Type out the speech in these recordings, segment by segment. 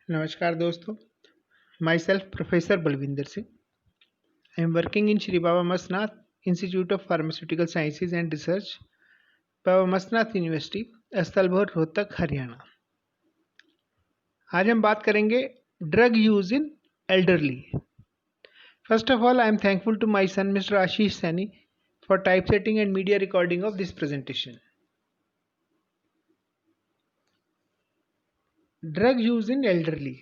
नमस्कार दोस्तों, myself professor Balvinder Singh. I am working in Shri Baba Masnath institute of pharmaceutical sciences and research, Baba Masnath university, Sthalbhor, Rohtak, Haryana. आज हम बात करेंगे drug use in elderly. First of all, I am thankful to my son mister Ashish Saini for typesetting and media recording of this presentation. Drug use in elderly.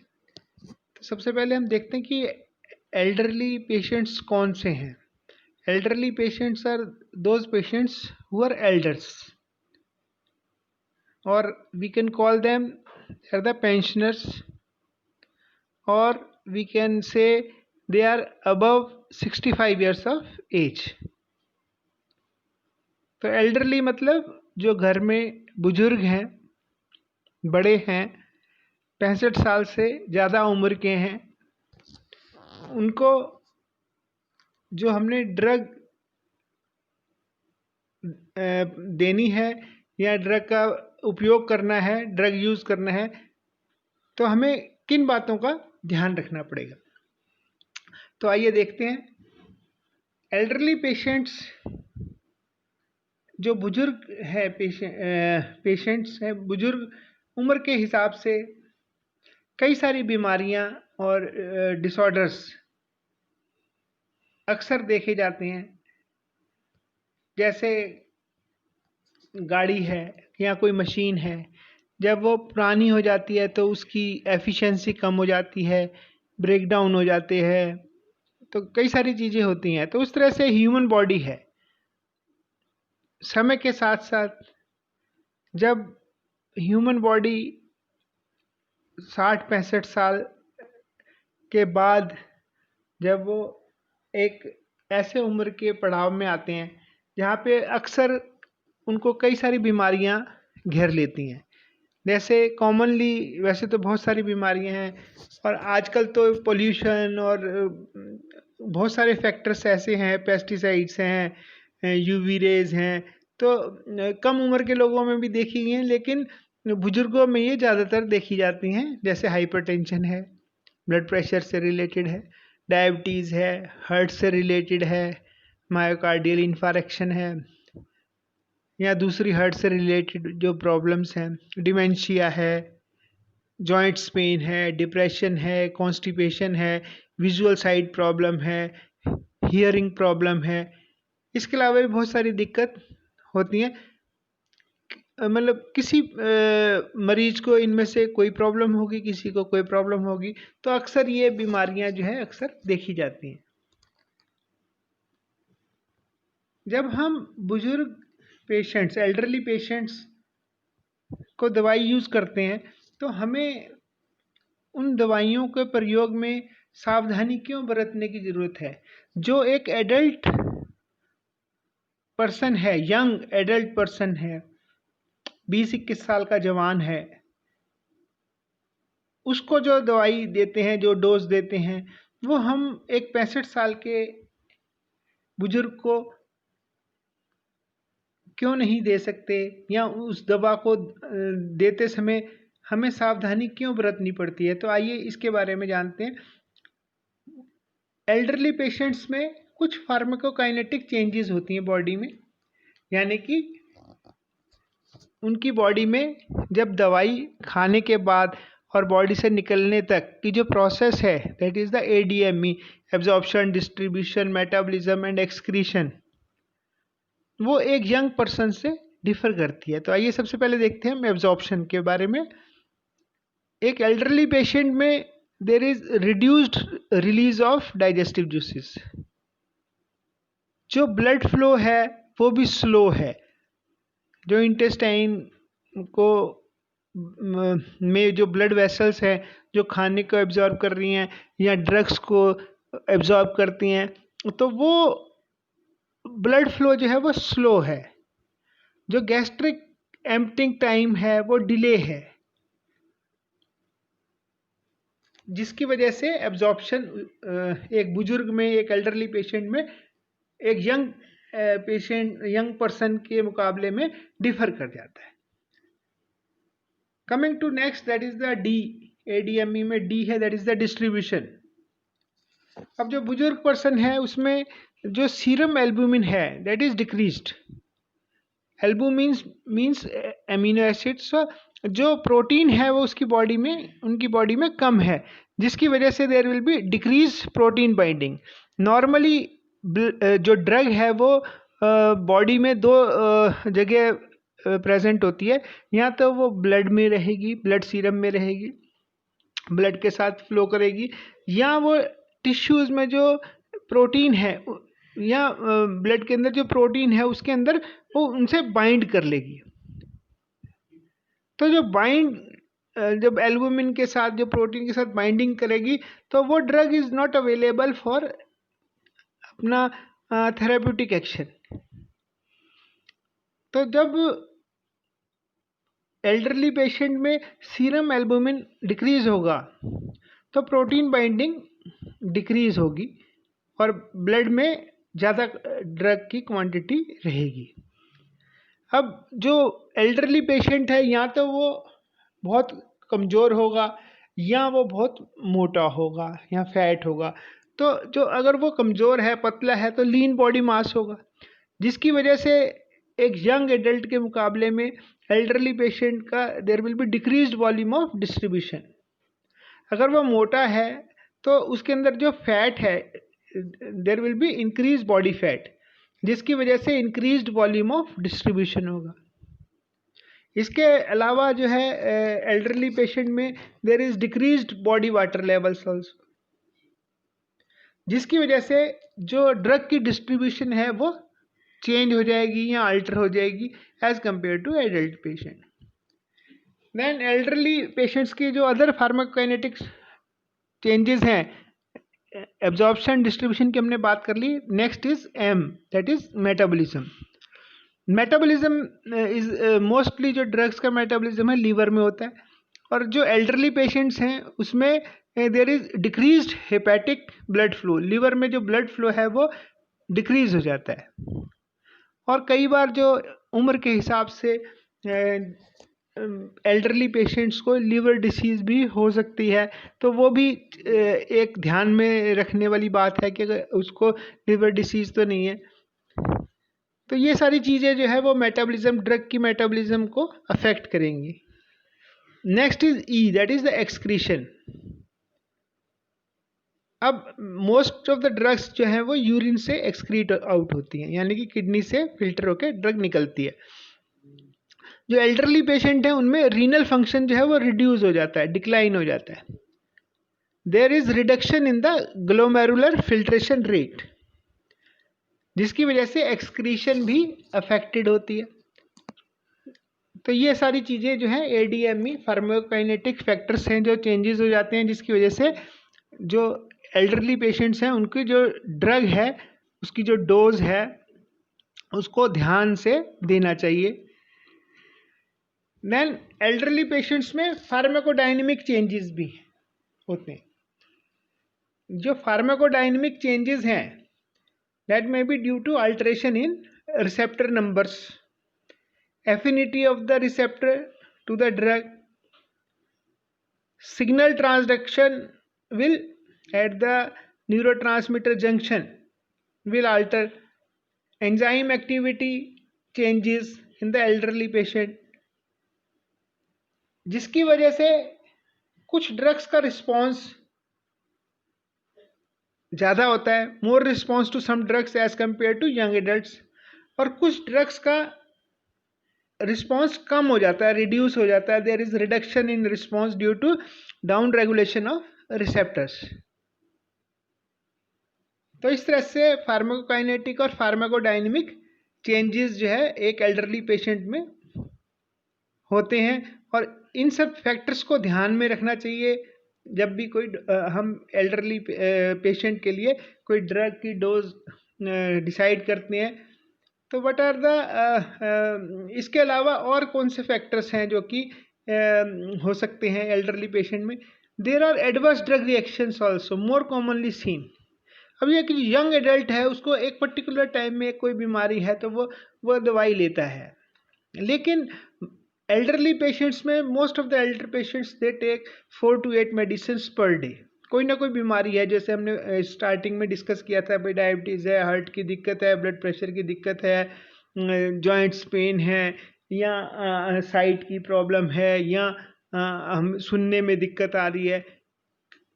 तो सबसे पहले हम देखते हैं कि एल्डरली पेशेंट्स कौन से हैं। Elderly patients are those patients who are elders, or we can call them are the pensioners, or we can say they are above 65 years of age. तो elderly मतलब जो घर में बुजुर्ग हैं, बड़े हैं, 65 साल से ज़्यादा उम्र के हैं, उनको जो हमने ड्रग देनी है या ड्रग का उपयोग करना है, ड्रग यूज़ करना है, तो हमें किन बातों का ध्यान रखना पड़ेगा। तो आइए देखते हैं। एल्डरली पेशेंट्स जो बुजुर्ग है, पेशेंट्स हैं, बुजुर्ग उम्र के हिसाब से कई सारी बीमारियां और डिसऑर्डर्स अक्सर देखे जाते हैं। जैसे गाड़ी है या कोई मशीन है, जब वो पुरानी हो जाती है तो उसकी एफिशिएंसी कम हो जाती है, ब्रेक डाउन हो जाते हैं, तो कई सारी चीज़ें होती हैं। तो उस तरह से ह्यूमन बॉडी है, समय के साथ साथ जब ह्यूमन बॉडी 60-65 साल के बाद जब वो एक ऐसे उम्र के पड़ाव में आते हैं जहाँ पे अक्सर उनको कई सारी बीमारियाँ घेर लेती हैं। जैसे कॉमनली वैसे तो बहुत सारी बीमारियां हैं, और आजकल तो पोल्यूशन और बहुत सारे फैक्टर्स ऐसे हैं, पेस्टिसाइड्स हैं, यूवी रेज हैं, तो कम उम्र के लोगों में भी देखी गई हैं, लेकिन बुजुर्गों में ये ज़्यादातर देखी जाती हैं। जैसे हाइपरटेंशन है, ब्लड प्रेशर से रिलेटेड है, डायबिटीज़ है, हार्ट से रिलेटेड है, मायोकार्डियल इन्फारेक्शन है, या दूसरी हार्ट से रिलेटेड जो प्रॉब्लम्स हैं, डिमेंशिया है, जॉइंट्स पेन है, डिप्रेशन है, कॉन्स्टिपेशन है, विजुअल साइड प्रॉब्लम है, हियरिंग प्रॉब्लम है। इसके अलावा भी बहुत सारी दिक्कत होती हैं। मतलब किसी मरीज को इनमें से कोई प्रॉब्लम होगी, किसी को कोई प्रॉब्लम होगी, तो अक्सर ये बीमारियां जो है अक्सर देखी जाती हैं। जब हम बुजुर्ग पेशेंट्स, एल्डरली पेशेंट्स को दवाई यूज़ करते हैं, तो हमें उन दवाइयों के प्रयोग में सावधानी क्यों बरतने की ज़रूरत है। जो एक एडल्ट पर्सन है, यंग एडल्ट पर्सन है, 20-21 साल का जवान है, उसको जो दवाई देते हैं, जो डोज देते हैं, वो हम एक 65 साल के बुजुर्ग को क्यों नहीं दे सकते, या उस दवा को देते समय हमें सावधानी क्यों बरतनी पड़ती है। तो आइए इसके बारे में जानते हैं। एल्डरली पेशेंट्स में कुछ फार्माकोकाइनेटिक चेंजेस होती हैं बॉडी में, यानी कि उनकी बॉडी में जब दवाई खाने के बाद और बॉडी से निकलने तक की जो प्रोसेस है, that is the ADME, absorption, distribution, metabolism and excretion, वो एक यंग पर्सन से डिफर करती है। तो आइए सबसे पहले देखते हैं हम एब्जॉर्प्शन के बारे में। एक एल्डरली पेशेंट में there is reduced release of digestive juices, जो ब्लड फ्लो है वो भी स्लो है। जो इंटेस्टाइन को में जो ब्लड वेसल्स हैं, जो खाने को एब्जॉर्ब कर रही हैं या ड्रग्स को एब्जॉर्ब करती हैं, तो वो ब्लड फ्लो जो है वो स्लो है। जो गैस्ट्रिक एम्प्टिंग टाइम है वो डिले है, जिसकी वजह से एब्जॉर्प्शन एक बुजुर्ग में, एक एल्डरली पेशेंट में, एक यंग पेशेंट, यंग पर्सन के मुकाबले में डिफर कर जाता है। Coming to next, that is the ADME में डी है, दैट इज द डिस्ट्रीब्यूशन। अब जो बुजुर्ग पर्सन है उसमें जो सीरम एल्बुमिन है that is decreased. Albumin means amino acids, जो प्रोटीन है वो उसकी बॉडी में, उनकी बॉडी में कम है, जिसकी वजह से there will be decrease protein binding. Normally जो ड्रग है वो बॉडी में दो जगह प्रेजेंट होती है, या तो वो ब्लड में रहेगी, ब्लड सीरम में रहेगी, ब्लड के साथ फ्लो करेगी, या वो टिश्यूज में जो प्रोटीन है या ब्लड के अंदर जो प्रोटीन है उसके अंदर वो उनसे बाइंड कर लेगी। तो जो जब एल्बुमिन के साथ, जो प्रोटीन के साथ बाइंडिंग करेगी, तो वो drug is not available for अपना थेरेप्यूटिक एक्शन। तो जब एल्डरली पेशेंट में सीरम एल्बुमिन डिक्रीज होगा तो प्रोटीन बाइंडिंग डिक्रीज होगी और ब्लड में ज़्यादा ड्रग की क्वांटिटी रहेगी। अब जो एल्डरली पेशेंट है, या तो वो बहुत कमज़ोर होगा, या वो बहुत मोटा होगा या फैट होगा। तो जो अगर वो कमज़ोर है, पतला है, तो लीन बॉडी मास होगा, जिसकी वजह से एक यंग एडल्ट के मुकाबले में एल्डरली पेशेंट का there will be decreased volume of distribution. अगर वो मोटा है तो उसके अंदर जो फैट है there will be increase body fat, जिसकी वजह से इंक्रीज्ड वॉल्यूम ऑफ डिस्ट्रीब्यूशन होगा। इसके अलावा जो है एल्डरली पेशेंट में there is decreased body water levels also, जिसकी वजह से जो ड्रग की डिस्ट्रीब्यूशन है वो चेंज हो जाएगी या अल्टर हो जाएगी as compare to adult patient. Then elderly patients की जो अदर फार्माकोकाइनेटिक्स चेंजेस हैं, एब्जॉर्प्शन डिस्ट्रीब्यूशन की हमने बात कर ली। Next is um, that is metabolism. Metabolism is mostly जो ड्रग्स का मेटाबॉलिज्म है लीवर में होता है, और जो एल्डरली पेशेंट्स हैं उसमें there is decreased hepatic blood flow, liver में जो ब्लड फ्लो है वो डिक्रीज हो जाता है। और कई बार जो उम्र के हिसाब से एल्डरली पेशेंट्स को लीवर डिसीज़ भी हो सकती है, तो वो भी एक ध्यान में रखने वाली बात है कि अगर उसको लीवर डिसीज़ तो नहीं है। तो ये सारी चीज़ें जो है वो मेटाबॉलिज्म, ड्रग की मेटाबॉलिज्म को अफेक्ट करेंगी। Next is E, that is the excretion. अब मोस्ट ऑफ द ड्रग्स जो है वो यूरिन से एक्सक्रीट आउट होती हैं, यानी कि किडनी से फिल्टर होकर ड्रग निकलती है। जो एल्डरली पेशेंट हैं उनमें रीनल फंक्शन जो है वो रिड्यूस हो जाता है, डिक्लाइन हो जाता है। There is reduction in the glomerular filtration rate, जिसकी वजह से एक्सक्रीशन भी अफेक्टेड होती है। तो ये सारी चीज़ें जो हैं एडीएमई फार्माकोकाइनेटिक फैक्टर्स हैं जो चेंजेस हो जाते हैं, जिसकी वजह से जो एल्डरली पेशेंट्स हैं उनकी जो ड्रग है उसकी जो डोज है उसको ध्यान से देना चाहिए। देन एल्डरली पेशेंट्स में फार्माकोडायनेमिक चेंजेस भी होते हैं। जो फार्माकोडायनेमिक चेंजेस हैं that may be due to alteration in receptor numbers, affinity of the receptor to the drug, signal transduction will at the neurotransmitter junction will alter, enzyme activity changes in the elderly patient, जिसकी वजह से कुछ drugs का response ज़्यादा होता है, more response to some drugs as compare to young adults, और कुछ ड्रग्स का रिस्पॉन्स कम हो जाता है, रिड्यूस हो जाता है। There is reduction in response due to down regulation of receptors. तो इस तरह से फार्माकोकाइनेटिक और फार्माकोडायनेमिक चेंजेस जो है एक एल्डरली पेशेंट में होते हैं, और इन सब फैक्टर्स को ध्यान में रखना चाहिए जब भी कोई हम एल्डरली पेशेंट के लिए कोई ड्रग की डोज डिसाइड करते हैं। तो व्हाट आर द इसके अलावा और कौन से फैक्टर्स हैं जो कि हो सकते हैं एल्डरली पेशेंट में? There are adverse drug reactions also more commonly seen. अब ये कि यंग एडल्ट है, उसको एक पर्टिकुलर टाइम में कोई बीमारी है तो वो दवाई लेता है, लेकिन एल्डरली पेशेंट्स में most of the elder patients they take 4 to 8 medicine per day. कोई ना कोई बीमारी है, जैसे हमने स्टार्टिंग में डिस्कस किया था, भाई डायबिटीज़ है, हार्ट की दिक्कत है, ब्लड प्रेशर की दिक्कत है, जॉइंट्स पेन है, या साइट की प्रॉब्लम है, या हम सुनने में दिक्कत आ रही है,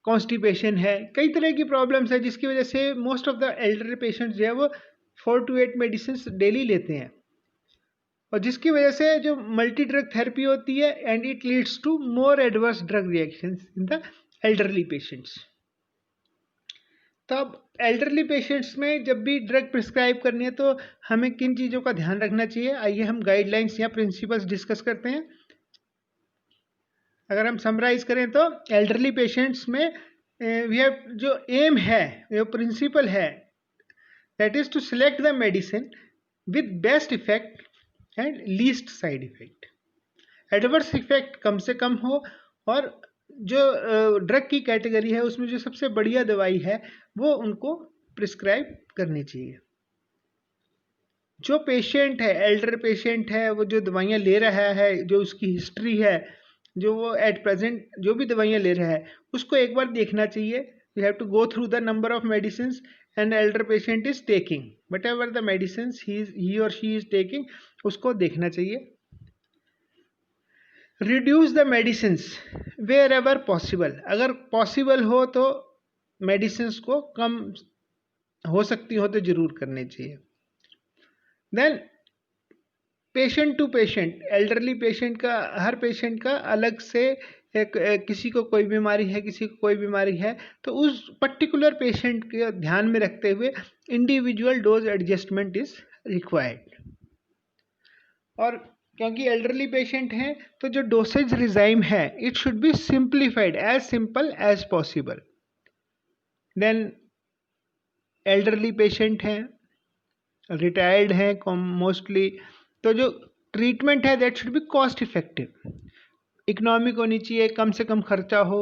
कॉन्स्टिपेशन है, कई तरह की प्रॉब्लम्स है जिसकी वजह से most of the elder patients जो है वो 4 to 8 मेडिसिन डेली लेते हैं, और जिसकी वजह से जो मल्टी ड्रग थेरेपी होती है and it leads to more adverse drug reactions in the elderly patients. तो अब एल्डरली पेशेंट्स में जब भी ड्रग प्रिस्क्राइब करनी है तो हमें किन चीज़ों का ध्यान रखना चाहिए, आइए हम गाइडलाइंस या प्रिंसिपल्स डिस्कस करते हैं। अगर हम समराइज करें तो एल्डरली पेशेंट्स में वी हैव जो एम है, जो प्रिंसिपल है, that is to select the medicine with best effect and least side effect. Adverse effect कम से कम हो, और जो ड्रग की कैटेगरी है उसमें जो सबसे बढ़िया दवाई है वो उनको प्रिस्क्राइब करनी चाहिए। जो पेशेंट है, एल्डर पेशेंट है, वो जो दवाइयाँ ले रहा है, जो उसकी हिस्ट्री है, जो वो एट प्रेजेंट जो भी दवाइयाँ ले रहा है, उसको एक बार देखना चाहिए। You have to go through the number of medicine and elder patient is taking whatever the medicine he और शी इज टेकिंग, उसको देखना चाहिए। Reduce the medicine wherever possible, अगर पॉसिबल हो तो मेडिसिन को कम हो सकती हो तो जरूर करने चाहिए। Then patient to patient, elderly patient का, हर पेशेंट का अलग से किसी को कोई बीमारी है, किसी को कोई बीमारी है, तो उस पर्टिकुलर पेशेंट के ध्यान में रखते हुए individual dose adjustment is required. और क्योंकि एल्डरली पेशेंट हैं तो जो डोसेज रिजाइम है it should be simplified, as simple as possible. Then elderly patient हैं, रिटायर्ड हैं मोस्टली, तो जो ट्रीटमेंट है that should be cost effective, economic होनी चाहिए, कम से कम खर्चा हो,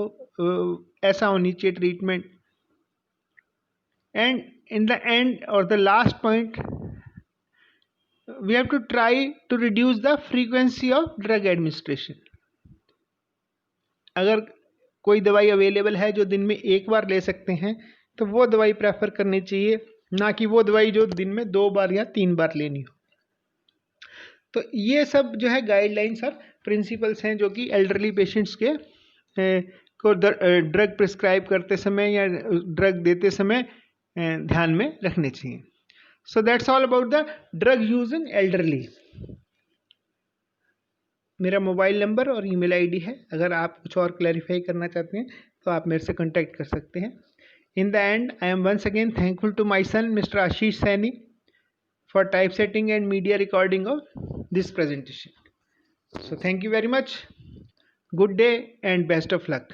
ऐसा होनी चाहिए treatment. And in the end और the last point, we have to try to reduce the frequency of drug administration। अगर कोई दवाई अवेलेबल है जो दिन में एक बार ले सकते हैं तो वो दवाई प्रेफर करनी चाहिए, ना कि वो दवाई जो दिन में 2 बार या 3 बार लेनी हो। तो ये सब जो है गाइडलाइंस और प्रिंसिपल्स हैं जो कि एल्डरली पेशेंट्स के को ड्रग प्रिस्क्राइब करते समय या ड्रग देते समय ध्यान में रखने चाहिए। So that's all about the drug use in elderly। मेरा मोबाइल नंबर और ईमेल आईडी है, अगर आप कुछ और क्लैरिफाई करना चाहते हैं तो आप मेरे से कांटेक्ट कर सकते हैं। In the end I am once again thankful to my son mister Ashish Saini for typesetting and media recording of this presentation. So thank you very much, good day and best of luck।